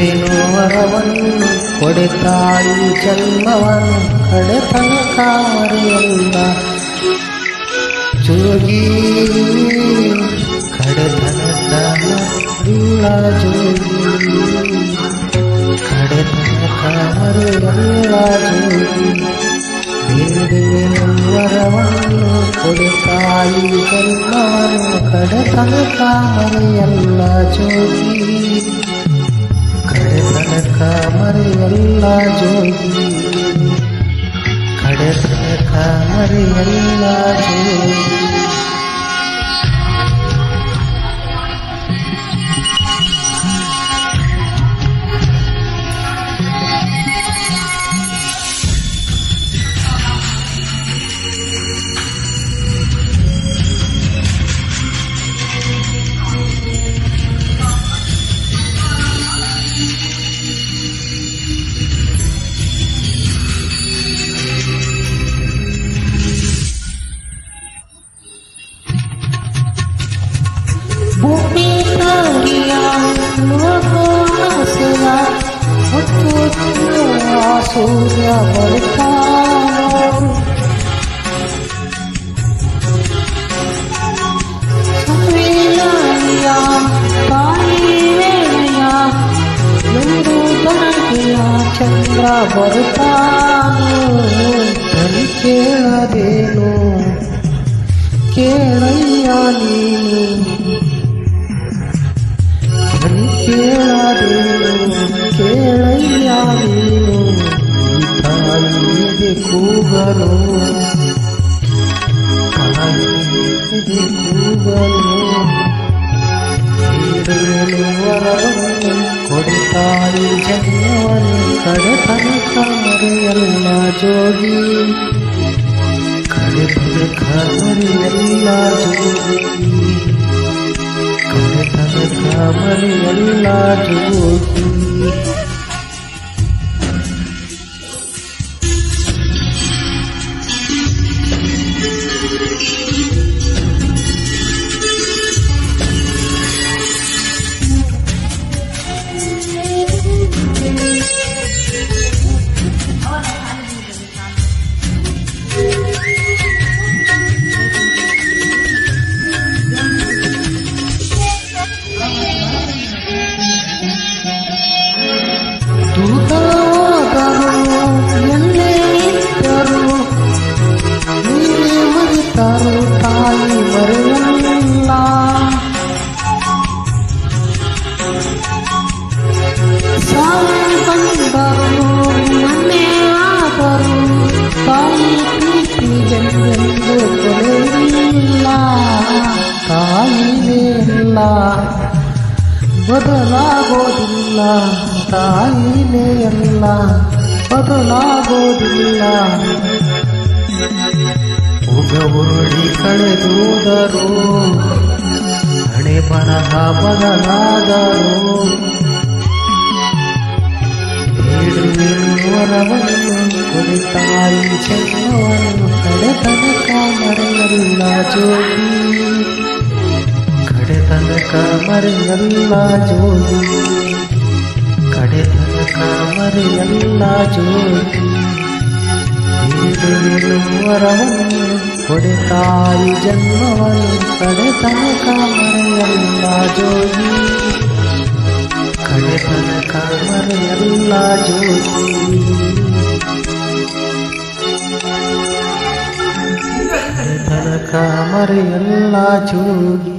ಬೇಡುವೆನು ವರವನ್ನು ಕೊಡೆತಾಯಿ ಜನ್ಮವನ್ನು ಕಡೆತನಕ ಮರೆಯಲ್ಲ ಜೋಗಿ ಕಡೆತನಕ ಇಲ್ಲ ಜೋಗಿ ಕಡೆತನಕ ಮರೆಯಲ್ಲ ಜೋಗಿ ಬೇಡುವೆನು ವರವನ್ನು ಕೊಡೆತಾಯಿ ಜನ್ಮವನ್ನು ಕಡೆತನಕ ಮರೆಯಲ್ಲ ಜೋಗಿ ಕಡೆತನಕ ಮರೆಯಲ್ಲ ಜೋಗಿ ಕಡೆತನಕ ಮರೆಯಲ್ಲ ಜೋಗಿ ಭೂಮಿ ತಾಯಿಯ ಲೋಕವಾಸೆಯ ಹೊತ್ತು ಸೂರ್ಯ ಬರ್ತಾನೋ ಸಂವೇದನೆಯ ತಾಯಿ ವೇಳೆಯ ಎಂದು ತನಗೆಯ ಚಂದ್ರ ಬರ್ತಾನೋ ತನಿ ಕೇಳದೇನು ಕೇಳಯ್ಯ ನೀನು ಕೇಳದೇನು ಕೇಳಯ್ಯ ನೀನು ತಾಯಿಗೆ ಕೂಗಲು ತಾಯಿಗೆ ಕೂಗಲು ಬೇಡುವೆನು ವರವನ್ನು ಕೊಡೆತಾಯಿ ಜನ್ಮವನ್ನು ಕಡೆತನಕ ಮರೆಯಲ್ಲ ಜೋಗಿ ಕಡೆತನಕ ಮರೆಯಲ್ಲ ಜೋಗಿ ಕಡೆತನಕ ಮರೆಯಲ್ಲ ಜೋಗಿ ತಾಯಿ ಮರೆಯಲ್ಲ ಸಾವು ಬಂದರು ಮನೆ ಆದರು ತಾಯಿ ಪ್ರೀತಿಗೆಂದೆಂದು ಕೊನೆಯಿಲ್ಲ ತಾಯಿನೇ ಇಲ್ಲ ಬದಲಾಗೋದಿಲ್ಲ ತಾಯಿನೇ ಎಲ್ಲ ಬದಲಾಗೋದಿಲ್ಲ ಉಗವೊಡಿ ಕಳೆದೋದರು ಹಣೆ ಬರಹ ಬದಲಾದರು ಬೇಡುವೆನು ವರವನ್ನು ಕೊಡೆತಾಯಿ ಜನ್ಮವನ್ನು ಕಡೆತನಕ ಮರೆಯಲ್ಲ ಜೋಗಿ ಕಡೆತನಕ ಮರೆಯಲ್ಲ ಜೋಗಿ ಕಡೆತನಕ ಮರೆಯಲ್ಲ ಜೋಗಿ ಬೇಡುವೆನು ವರವನ್ನು ಕೊಡೆತಾಯಿ ಜನ್ಮವನ್ನು ಕಡೆತನಕ ಮರೆಯಲ್ಲ ಜೋಗಿ ಕಡೆತನಕ ಮರೆಯಲ್ಲ ಜೋಗಿ ಕಡೆತನಕ ಮರೆಯಲ್ಲ ಜೋಗಿ